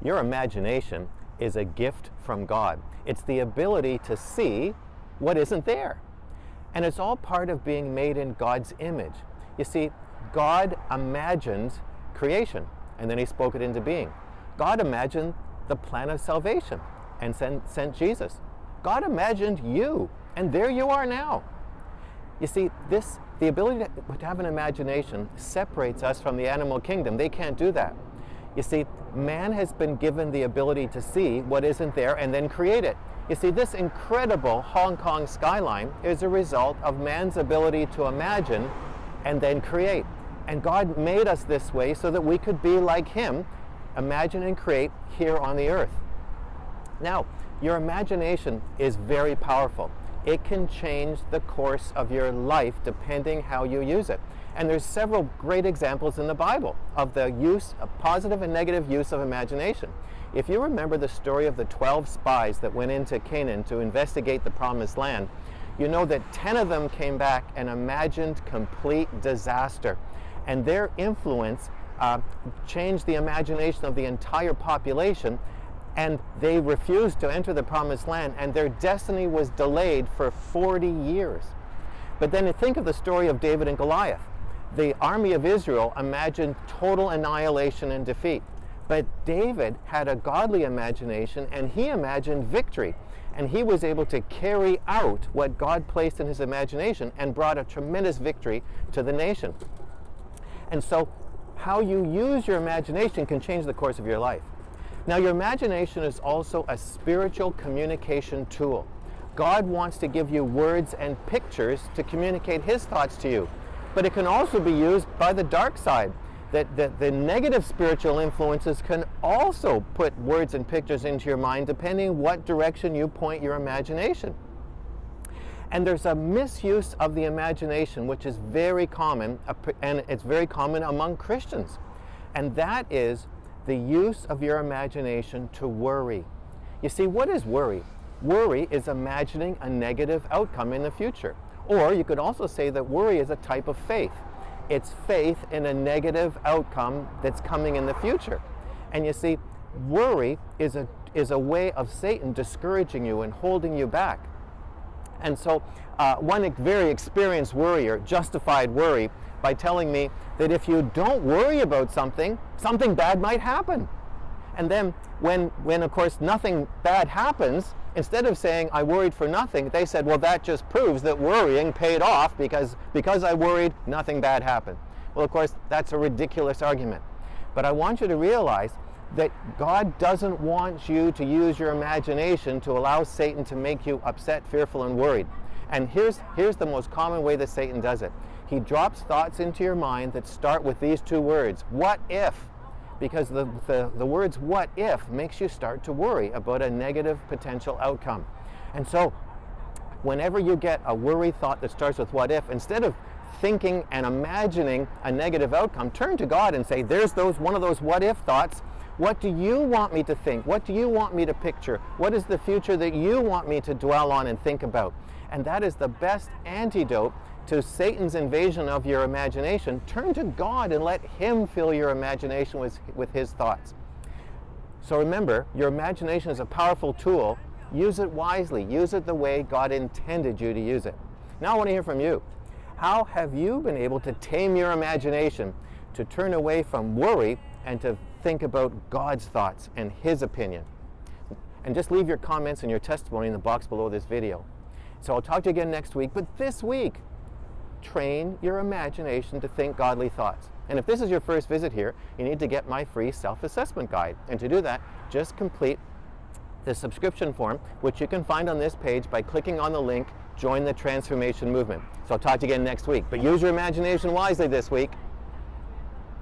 Your imagination is a gift from God. It's the ability to see what isn't there. And it's all part of being made in God's image. You see, God imagined creation, and then he spoke it into being. God imagined the plan of salvation and sent Jesus. God imagined you, and there you are now. You see, the ability to have an imagination separates us from the animal kingdom. They can't do that. You see, man has been given the ability to see what isn't there and then create it. You see, this incredible Hong Kong skyline is a result of man's ability to imagine and then create. And God made us this way so that we could be like him, imagine and create here on the earth. Now, your imagination is very powerful. It can change the course of your life depending how you use it. And there's several great examples in the Bible of the use, of positive and negative use of imagination. If you remember the story of the 12 spies that went into Canaan to investigate the Promised Land, you know that 10 of them came back and imagined complete disaster. And their influence changed the imagination of the entire population, and they refused to enter the Promised Land, and their destiny was delayed for 40 years. But then think of the story of David and Goliath. The army of Israel imagined total annihilation and defeat. But David had a godly imagination, and he imagined victory. And he was able to carry out what God placed in his imagination and brought a tremendous victory to the nation. And so how you use your imagination can change the course of your life. Now, your imagination is also a spiritual communication tool. God wants to give you words and pictures to communicate his thoughts to you. But it can also be used by the dark side. That the negative spiritual influences can also put words and pictures into your mind depending what direction you point your imagination. And there's a misuse of the imagination which is very common, and it's very common among Christians. And that is the use of your imagination to worry. You see, what is worry? Worry is imagining a negative outcome in the future. Or you could also say that worry is a type of faith. It's faith in a negative outcome that's coming in the future. And you see, worry is a way of Satan discouraging you and holding you back. And so one very experienced worrier justified worry by telling me that if you don't worry about something, something bad might happen. And then when of course nothing bad happens, instead of saying I worried for nothing, they said, well, that just proves that worrying paid off because I worried, nothing bad happened. Well, of course, that's a ridiculous argument. But I want you to realize that God doesn't want you to use your imagination to allow Satan to make you upset, fearful, and worried. And here's the most common way that Satan does it. He drops thoughts into your mind that start with these two words, what if? Because the words what if makes you start to worry about a negative potential outcome. And so whenever you get a worry thought that starts with what if, instead of thinking and imagining a negative outcome, turn to God and say, there's one of those what if thoughts. What do you want me to think? What do you want me to picture? What is the future that you want me to dwell on and think about? And that is the best antidote to Satan's invasion of your imagination. Turn to God and let him fill your imagination with his thoughts. So remember, your imagination is a powerful tool. Use it wisely. Use it the way God intended you to use it. Now I want to hear from you. How have you been able to tame your imagination to turn away from worry and to think about God's thoughts and his opinion? And just leave your comments and your testimony in the box below this video. So I'll talk to you again next week, but this week, train your imagination to think godly thoughts. And if this is your first visit here, you need to get my free self-assessment guide. And to do that, just complete the subscription form, which you can find on this page by clicking on the link, Join the Transformation Movement. So I'll talk to you again next week. But use your imagination wisely this week.